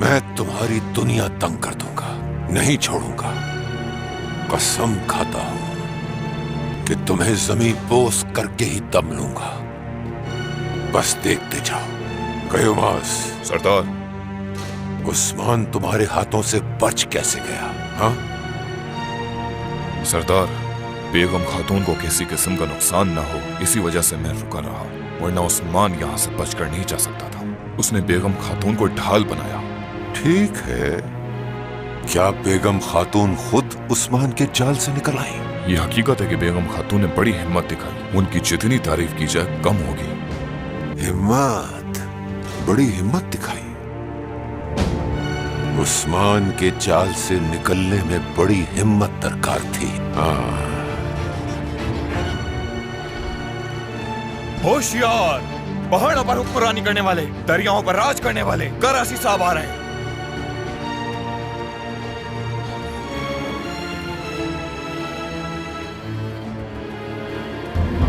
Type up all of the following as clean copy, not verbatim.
मैं तुम्हारी दुनिया तंग कर दूंगा, नहीं छोड़ूंगा। कसम खाता हूं कि तुम्हें जमीन बोस करके ही दम लूंगा। बस देखते जाओ। कयोमास। सरदार। उस्मान तुम्हारे हाथों से बच कैसे गया? हाँ सरदार, बेगम खातून को किसी किस्म का नुकसान ना हो, इसी वजह से मैं रुका रहा, वरना उस्मान यहाँ से बचकर नहीं जा सकता था। उसने बेगम खातून को ढाल बनाया। ठीक है, क्या बेगम खातून खुद उस्मान के जाल से निकल आई? ये हकीकत है कि बेगम खातून ने बड़ी हिम्मत दिखाई। उनकी जितनी तारीफ की जाए कम होगी। हिम्मत? बड़ी हिम्मत दिखाई? उस्मान के जाल से निकलने में बड़ी हिम्मत दरकार थी। हाँ। होशियार, पहाड़ों पर हुक्मरानी करने वाले, दरियाओं पर राज करने वाले करासी साहब आ रहे हैं।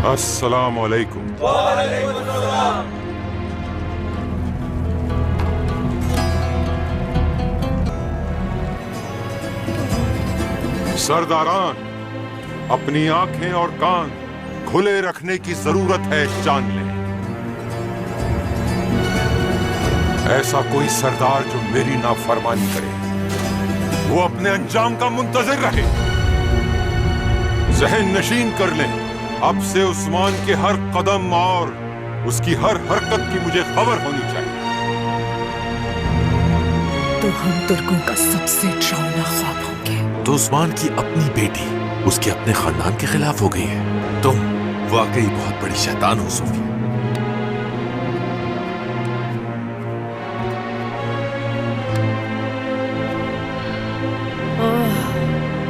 अस्सलामु अलैकुम। वालेकुम अस्सलाम। सरदारान, अपनी आंखें और कान खुले रखने की जरूरत है, जान लें। ऐसा कोई सरदार जो मेरी नाफरमानी करे, वो अपने अंजाम का मुंतजिर रहे। जहन नशीन कर लें, अब से उस्मान के हर कदम और उसकी हर हरकत की मुझे खबर होनी चाहिए। तो हम तुर्कों का सबसे डरावना ख्वाब होंगे। तो उस्मान की अपनी बेटी उसके अपने खानदान के खिलाफ हो गई है। तुम वाकई बहुत बड़ी शैतान हो सोफिया।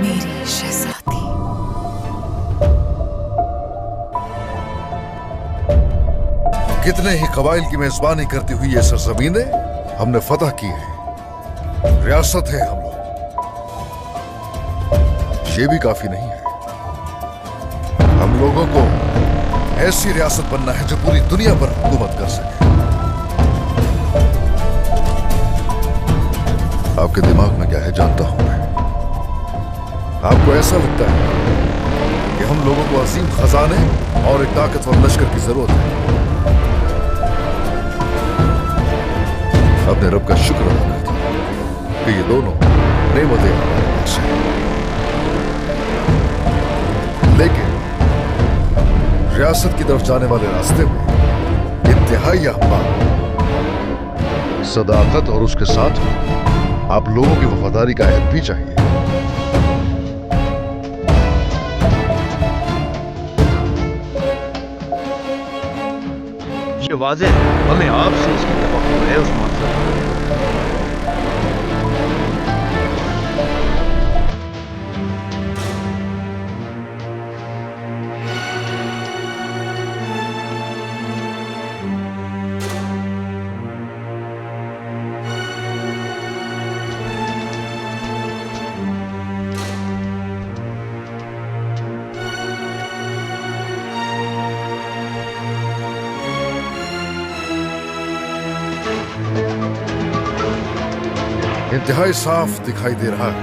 मेरी शहजादी। कितने ही कबाइल की मेजबानी करती हुई ये सरजमीनें हमने फतह की है, रियासत है हम लोग। ये भी काफी नहीं है, हम लोगों को ऐसी रियासत बनना है जो पूरी दुनिया पर हुकूमत कर सके। आपके दिमाग में क्या है जानता हूं मैं। आपको ऐसा लगता है कि हम लोगों को अजीम खजाने और एक ताकतवर लश्कर की जरूरत है। अपने रब का शुक्र अदा करता हूं कि ये दोनों नेमतें हमारे पास हैं। लेकिन रियासत की तरफ जाने वाले रास्ते में इंतहाई अहम सदाकत और उसके साथ आप लोगों की वफादारी का अहद भी चाहिए। ये वाज़ेह है, हमें आपसे इसकी तवक्कुल है उस्मान साहब। इंतहाई साफ दिखाई दे रहा है।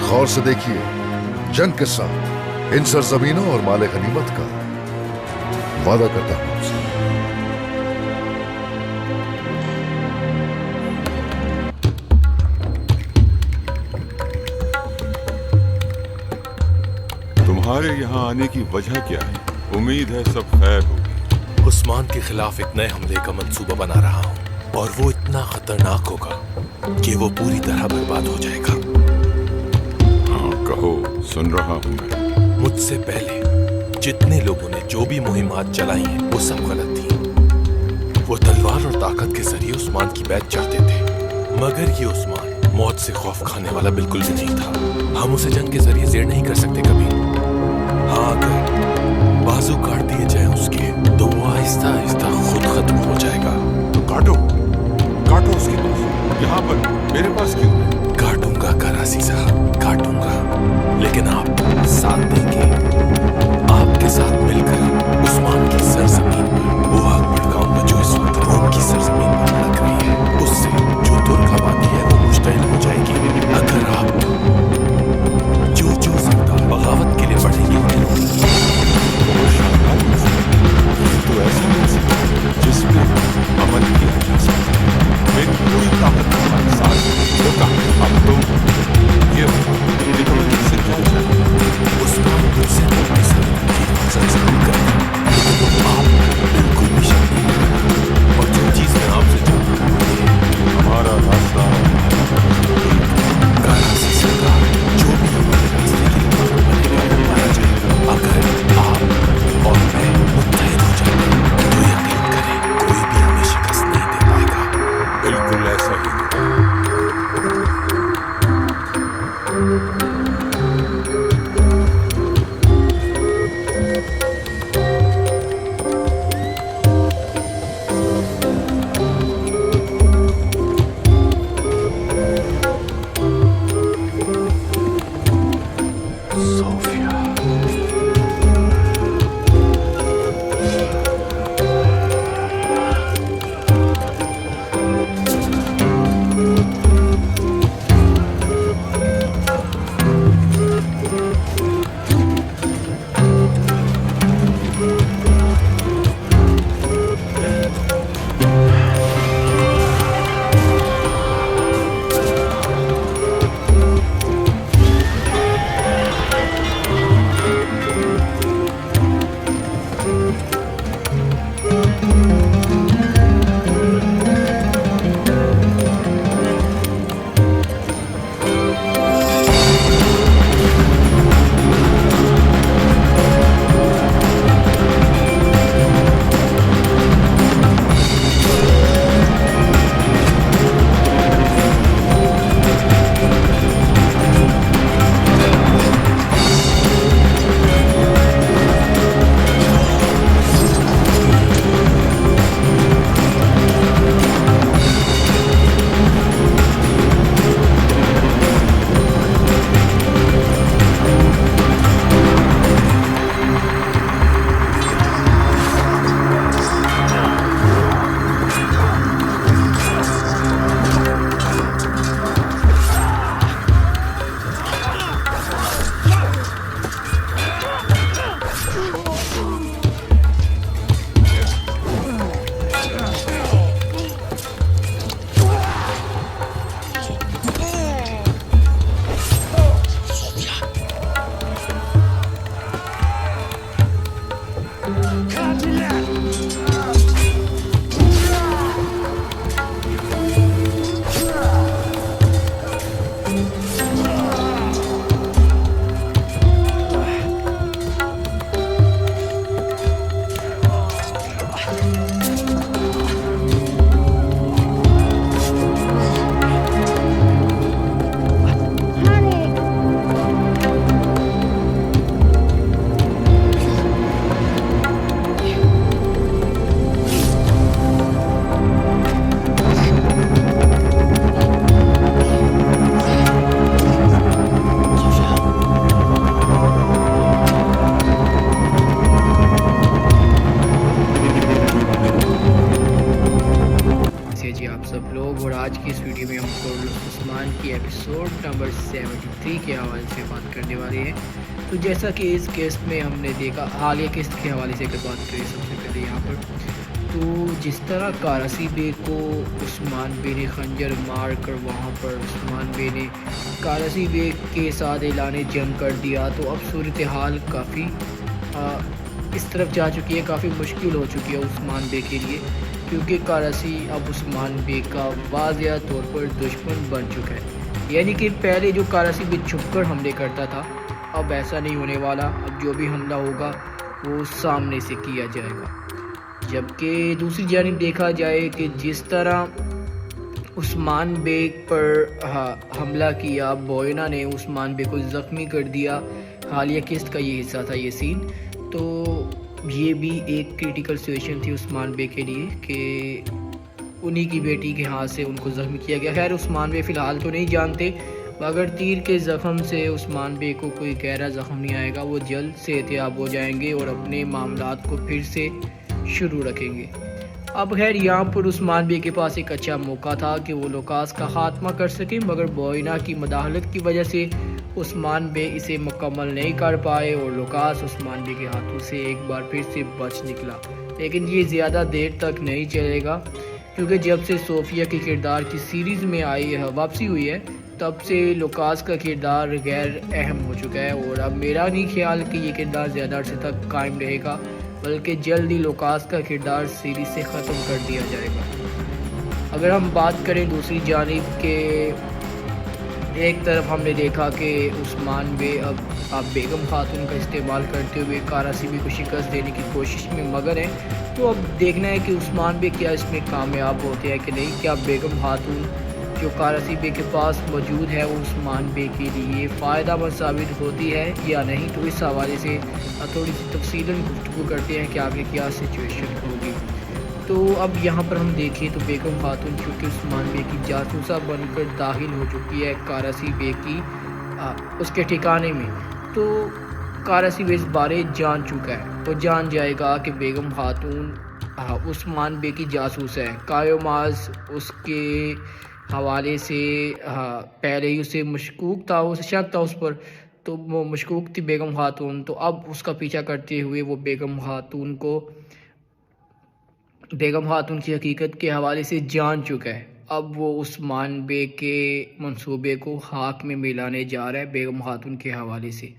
गौर से देखिए, जंग के साथ इन सरजमीनों और माले गनीमत का वादा करता हूं आपसे। तुम्हारे यहाँ आने की वजह क्या है? उम्मीद है सब खैर होगी। उस्मान के खिलाफ एक नए हमले का मंसूबा बना रहा हूँ, और वो इतना खतरनाक होगा कि वो पूरी तरह बर्बाद हो जाएगा। हाँ कहो, सुन रहा हूँ मैं। मुझसे पहले जितने लोगों ने जो भी मुहिमात चलाई हैं, वो सब गलत थी। वो तलवार और ताकत के जरिए उस्मान की बैत चाहते थे, मगर ये उस्मान मौत से खौफ खाने वाला बिल्कुल भी नहीं था। हम उसे जंग के जरिए जेर नहीं कर सकते कभी। हाँ, अगर बाजू काट दिए जाए उसके, तो वो आहिस्ता आहिस्ता खुद खत्म हो जाएगा। तो काटो, काटो उसके पास। यहाँ पर मेरे पास क्यों? काटूंगा करासी साहब, काटूंगा, लेकिन आप साथ देंगे। आपके साथ मिलकर उस्मान की सरजमीन पर वो आग भड़काऊंगा जो इस वक्त रोम की सरजमीन पर भड़क रही है। उससे जो तुर्क आबादी है आज की इस वीडियो में हम कुर्रतुल उस्मान की एपिसोड नंबर 73 के हवाले से बात करने वाले हैं। तो जैसा कि इस किस्त में हमने देखा, हालिया किस्त के हवाले से अगर बात करें सबसे पहले यहाँ पर, तो जिस तरह कारासी बे को उस्मान बे ने खंजर मार कर वहाँ पर उस्मान बे ने कारासी बे के साथ ऐलान जंग कर दिया, तो अब सूरत हाल काफ़ी इस तरफ जा चुकी है, काफ़ी मुश्किल हो चुकी है उस्मान बे के लिए, क्योंकि कारासी अब उस्मान बे का वाज़िया तौर पर दुश्मन बन चुका है। यानी कि पहले जो कारासी बे छुपकर हमले करता था, अब ऐसा नहीं होने वाला। अब जो भी हमला होगा वो सामने से किया जाएगा। जबकि दूसरी जानिब देखा जाए कि जिस तरह उस्मान बे पर हमला किया, बोयना ने उस्मान बे को ज़ख्मी कर दिया, हालिया किस्त का ये हिस्सा था ये सीन। तो ये भी एक क्रिटिकल सिचुएशन थी उस्मान बे के लिए कि उन्हीं की बेटी के हाथ से उनको ज़ख्मी किया गया। खैर उस्मान बे फ़िलहाल तो नहीं जानते, मगर तीर के ज़ख़म से उस्मान बे को कोई गहरा ज़ख़म नहीं आएगा, वो जल्द सेहतियाब हो जाएंगे और अपने मामलात को फिर से शुरू रखेंगे। अब खैर यहाँ पर उस्मान बे के पास एक अच्छा मौका था कि वो लुकास का ख़ात्मा कर सकें, मगर बोयना की मदाखलत की वजह से उस्मान बे इसे मुकम्मल नहीं कर पाए और लुकास उस्मान बे के हाथों से एक बार फिर से बच निकला। लेकिन ये ज़्यादा देर तक नहीं चलेगा, क्योंकि जब से सोफिया के किरदार की सीरीज़ में वापसी हुई है, तब से लुकास का किरदार गैर अहम हो चुका है। और अब मेरा नहीं ख्याल कि ये किरदार ज़्यादा अर्से तक कायम रहेगा, बल्कि जल्द ही लुकास का किरदार सीरीज़ से ख़त्म कर दिया जाएगा। अगर हम बात करें दूसरी जानिब के, एक तरफ हमने देखा कि उस्मान बे अब बेगम खातून का इस्तेमाल करते हुए कारासी बे को शिकस्त देने की कोशिश में मगन है। तो अब देखना है कि उस्मान बे क्या इसमें कामयाब होते हैं कि नहीं। क्या बेगम खातून जो कारासी बे के पास मौजूद है वो उस्मान बे के लिए फ़ायदा मंद साबित होती है या नहीं। तो इस हवाले से थोड़ी सी तफसीलन गुफ्तगू करते हैं कि आगे क्या सिचुएशन होगी। तो अब यहाँ पर हम देखें तो बेगम खातून चूँकि उस्मान बे की जासूसा बनकर दाखिल हो चुकी है कारासी बे की उसके ठिकाने में, तो कारासी बे इस बारे जान चुका है। वो जान जाएगा कि बेगम खातून उस्मान बे की जासूस है। कायोमाज उसके हवाले से पहले ही उसे मशकूक था, उसे शक था उस पर, तो वो मशकूक थी बेगम खातून। तो अब उसका पीछा करते हुए वो बेगम खातून की हकीकत के हवाले से जान चुका है। अब वो उस्मान बे के मंसूबे को खाक में मिलाने जा रहा है बेगम खातून के हवाले से।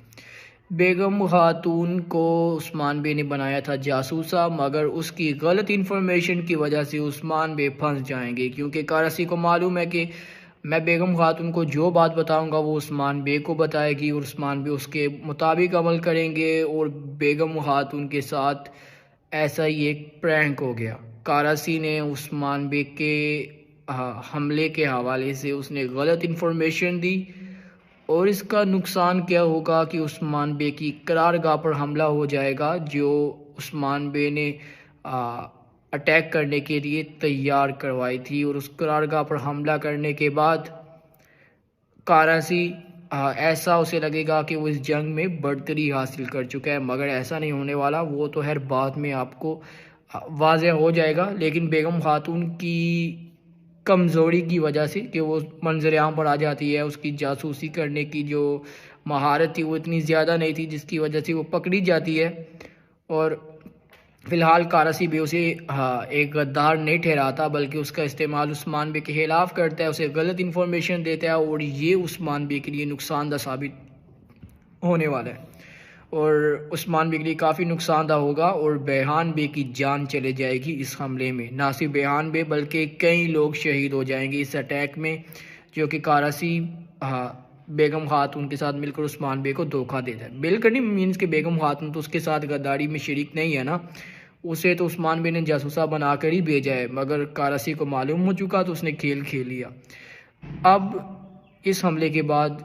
बेगम खातून को उस्मान बे ने बनाया था जासूसा, मगर उसकी गलत इन्फॉर्मेशन की वजह से उस्मान बे फंस जाएंगे, क्योंकि कारासी को मालूम है कि मैं बेगम खातून को जो बात बताऊंगा वो उस्मान बे को बताएगी और उस्मान बे उसके मुताबिक अमल करेंगे। और बेगम खातून के साथ ऐसा ही एक प्रैंक हो गया। कारासी ने उस्मान बे के हमले के हवाले से उसने गलत इन्फॉर्मेशन दी, और इसका नुकसान क्या होगा कि उस्मान बे की करारगाह पर हमला हो जाएगा, जो उस्मान बे ने अटैक करने के लिए तैयार करवाई थी। और उस करारगाह पर हमला करने के बाद कारासी ऐसा उसे लगेगा कि वो इस जंग में बढ़तरी हासिल कर चुका है, मगर ऐसा नहीं होने वाला। वो तो हर बात में आपको वाज़ेह हो जाएगा। लेकिन बेगम खातून की कमज़ोरी की वजह से कि वो मंजर-ए-आम पर आ जाती है, उसकी जासूसी करने की जो महारत थी वो इतनी ज़्यादा नहीं थी, जिसकी वजह से वो पकड़ी जाती है। और फ़िलहाल कारासी बे उसे एक गद्दार नहीं ठहराता, बल्कि उसका इस्तेमाल उस्मान बे के खिलाफ़ करता है, उसे गलत इन्फॉर्मेशन देता है, और ये उस्मान बे के लिए नुकसानदा साबित होने वाला है और उस्मान बे के लिए काफ़ी नुकसानदा होगा। और बेहान बे की जान चले जाएगी इस हमले में। ना सिर्फ बेहान बे बल्कि कई लोग शहीद हो जाएंगे इस अटैक में, जो कि कारासी बेगम खातून के साथ मिलकर उस्मान बे को धोखा देता है। मिलकर नहीं मीन्स कि बेगम खातून तो उसके साथ गद्दारी में शरीक नहीं है ना, उसे तो उस्मान बे ने जासूसा बनाकर ही भेजा है, मगर कारासी को मालूम हो चुका तो उसने खेल खेल लिया। अब इस हमले के बाद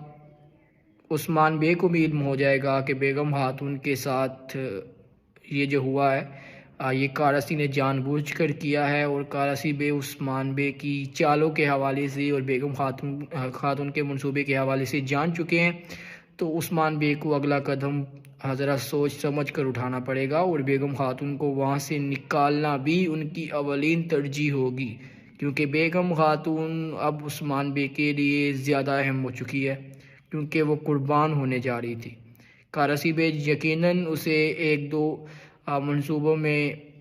उस्मान बे को भी इल्म हो जाएगा कि बेगम खातून के साथ ये जो हुआ है ये कारासी ने जानबूझकर किया है, और कारासी बे उस्मान बे की चालों के हवाले से और बेगम खातून के मंसूबे के हवाले से जान चुके हैं। तो उस्मान बे को अगला कदम ज़रा सोच समझ कर उठाना पड़ेगा, और बेगम खातून को वहाँ से निकालना भी उनकी अवलीन तरजीह होगी, क्योंकि बेगम खातून अब उस्मान बे के लिए ज़्यादा अहम हो चुकी है, क्योंकि वो कुर्बान होने जा रही थी। कारसी बे यकीनन उसे एक दो मंसूबों में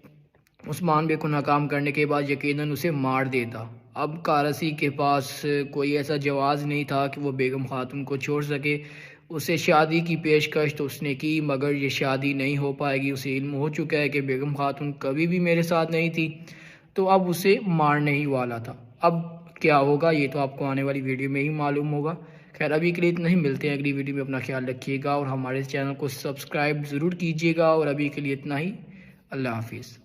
उस्मान बे को नाकाम करने के बाद यकीनन उसे मार देता। अब कारसी के पास कोई ऐसा जवाज़ नहीं था कि वो बेगम खातून को छोड़ सके। उसे शादी की पेशकश तो उसने की, मगर ये शादी नहीं हो पाएगी। उसे इल्म हो चुका है कि बेगम खातून कभी भी मेरे साथ नहीं थी, तो अब उसे मारने ही वाला था। अब क्या होगा ये तो आपको आने वाली वीडियो में ही मालूम होगा। खैर अभी के लिए इतना ही, मिलते हैं अगली वीडियो में। अपना ख्याल रखिएगा और हमारे चैनल को सब्सक्राइब ज़रूर कीजिएगा। और अभी के लिए इतना ही, अल्लाह हाफिज़।